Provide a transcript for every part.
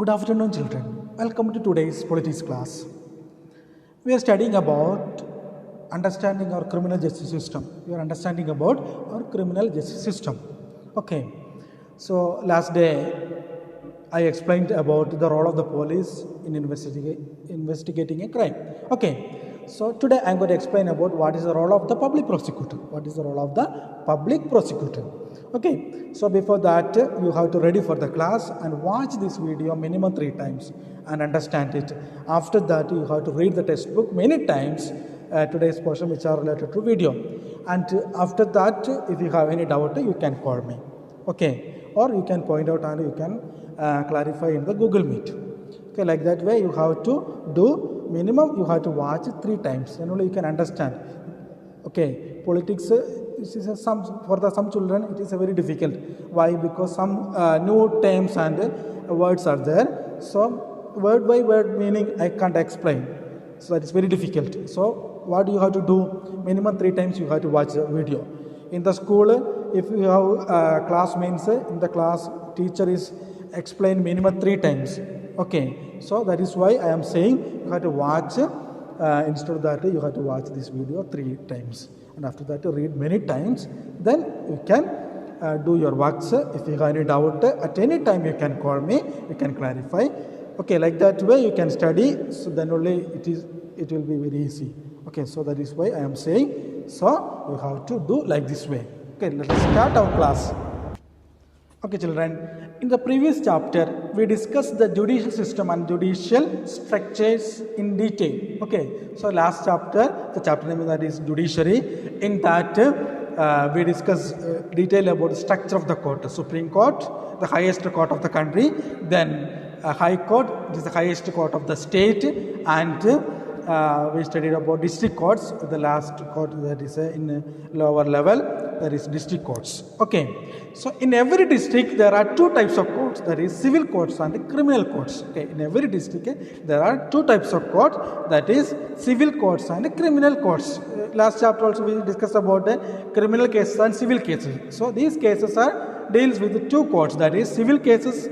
Good afternoon, children. Welcome to today's politics class. We are studying about understanding our criminal justice system. We are understanding about our criminal justice system. Okay. So last day I explained about the role of the police in investigating a crime. Okay. So today I am going to explain about what is the role of the public prosecutor. What is the role of the public prosecutor? Okay. So before that you have to ready for the class and watch this video minimum 3 times and understand it. After that you have to read the textbook many times. Today's portion which are related to video. And after that if you have any doubt you can call me. Okay. Or you can point out and you can clarify in the Google Meet. Okay, like that way you have to do minimum you have to watch 3 times and only you can understand. Okay, politics is some children it is a very difficult. Why? Because some new terms and words are there. So word by word meaning I can't explain. So that is very difficult. So what you have to do? Minimum 3 times you have to watch the video. In the school, if you have class means in the class teacher is explain minimum 3 times. Okay, so that is why I am saying you have to watch instead of that you have to watch this video 3 times and after that you read many times. Then you can do your works. If you have any doubt at any time you can call me, you can clarify. Okay, like that way you can study. So then only it will be very easy. Okay, so that is why I am saying. So you have to do like this way. Okay, let us start our class. Okay, children. In the previous chapter, we discussed the judicial system and judicial structures in detail. Okay, so last chapter, the chapter name that is judiciary. In that, we discussed detail about the structure of the court, the Supreme Court, the highest court of the country, then High Court, it is the highest court of the state, and we studied about district courts, the last court that is in lower level, that is district courts. Okay, so in every district there are 2 types of courts, that is civil courts and criminal courts. Okay, in every district there are 2 types of courts, that is civil courts and criminal courts. Last chapter also we discussed about the criminal cases and civil cases. So these cases are deals with the 2 courts, that is civil cases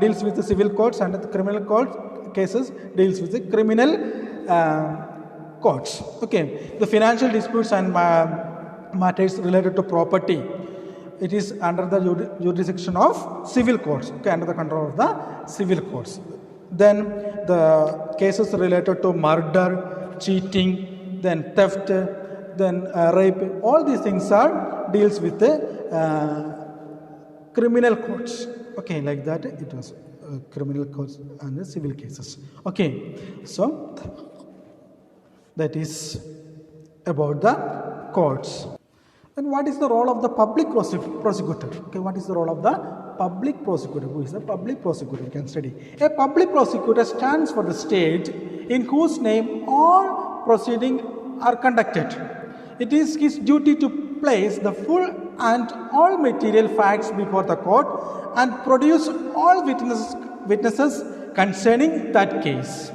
deals with the civil courts and the criminal court cases deals with the criminal courts. Okay, the financial disputes and matters related to property, it is under the jurisdiction of civil courts. Okay, under the control of the civil courts. Then the cases related to murder, cheating, then theft, then rape, all these things are deals with the criminal courts. Okay, like that it was criminal courts and the civil cases. Okay, so that is about the courts. And what is the role of the public prosecutor? Okay, what is the role of the public prosecutor? Who is the public prosecutor? You can study. A public prosecutor stands for the state in whose name all proceedings are conducted. It is his duty to place the full and all material facts before the court and produce all witnesses concerning that case.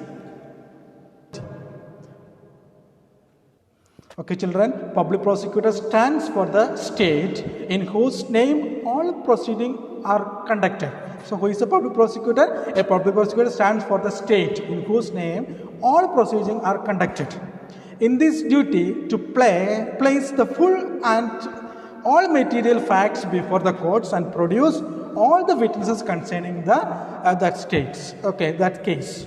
Okay, children, public prosecutor stands for the state in whose name all proceedings are conducted. So who is the public prosecutor? A public prosecutor stands for the state in whose name all proceedings are conducted. In this duty to place the full and all material facts before the courts and produce all the witnesses concerning that states. Okay, that case.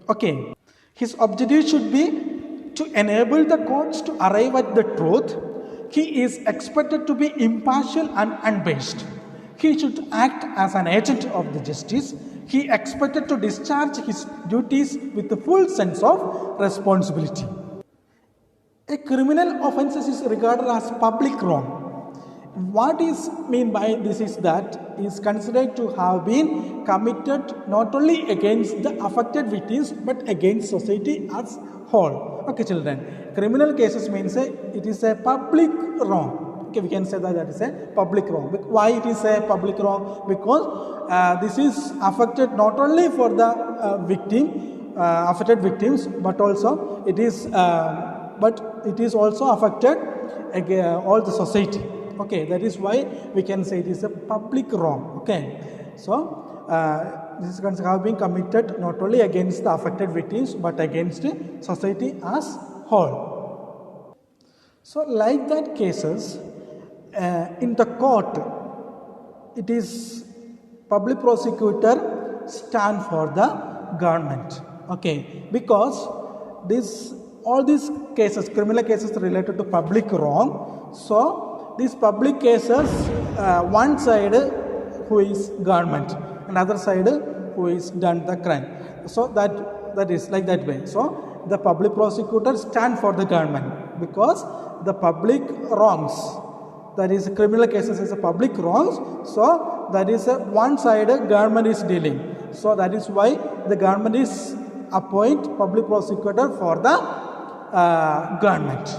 Okay, his objective should be to enable the courts to arrive at the truth. He is expected to be impartial and unbiased. He should act as an agent of the justice. He expected to discharge his duties with the full sense of responsibility. A criminal offence is regarded as public wrong. What is mean by this is that is considered to have been committed not only against the affected victims but against society as whole. Okay, children, criminal cases means it is a public wrong. Okay, we can say that is a public wrong. Why it is a public wrong? Because this is affected not only for the affected victims, but also it is also affected all the society. Okay, that is why we can say it is a public wrong. Okay, so these crimes have been committed not only against the affected victims but against society as whole. So like that cases in the court, it is public prosecutor stand for the government, okay, because all these cases, criminal cases related to public wrong, so these public cases, one side who is government and other side who is done the crime, so that is like that way. So the public prosecutor stand for the government because the public wrongs, that is criminal cases is a public wrongs, so that is a one side government is dealing, so that is why the government is appoint public prosecutor for the government.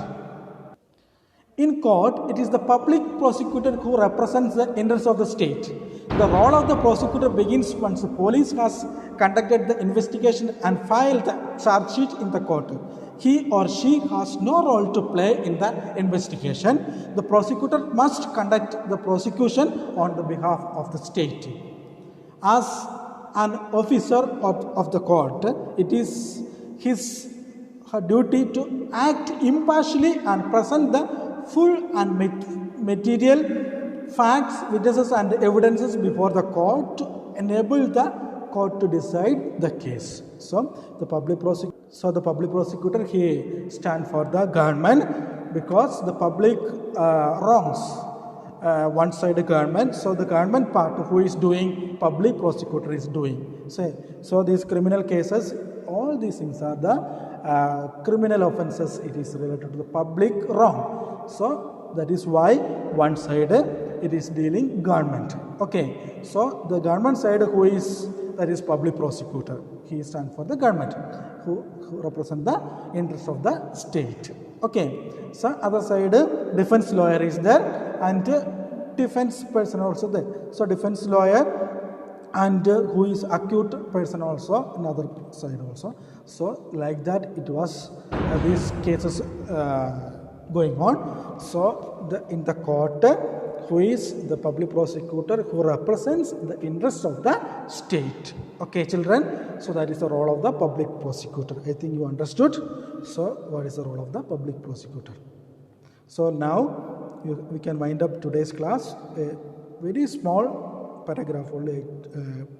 In court, it is the public prosecutor who represents the interests of the state. The role of the prosecutor begins once the police has conducted the investigation and filed the charge sheet in the court. He or she has no role to play in the investigation. The prosecutor must conduct the prosecution on the behalf of the state. As an officer of the court, it is her duty to act impartially and present the full and material facts, witnesses and evidences before the court to enable the court to decide the case. So the public prosecutor he stand for the government because the public wrongs one side government, so the government part who is doing, public prosecutor is doing. So these criminal cases, all these things are the criminal offences, it is related to the public wrong. So that is why one side it is dealing government. Okay, so the government side who is, that is public prosecutor, he stands for the government who represent the interest of the state. Okay, so other side defense lawyer is there and defense person also there. So defense lawyer and who is accused person also another side also. So like that it was these cases going on. So in the court, who is the public prosecutor who represents the interest of the state. Okay children, so that is the role of the public prosecutor. I think you understood. So what is the role of the public prosecutor? So now we can wind up today's class. A very small paragraph only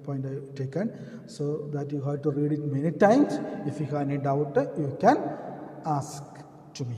point I taken, so that you have to read it many times. If you have any doubt, you can ask to me.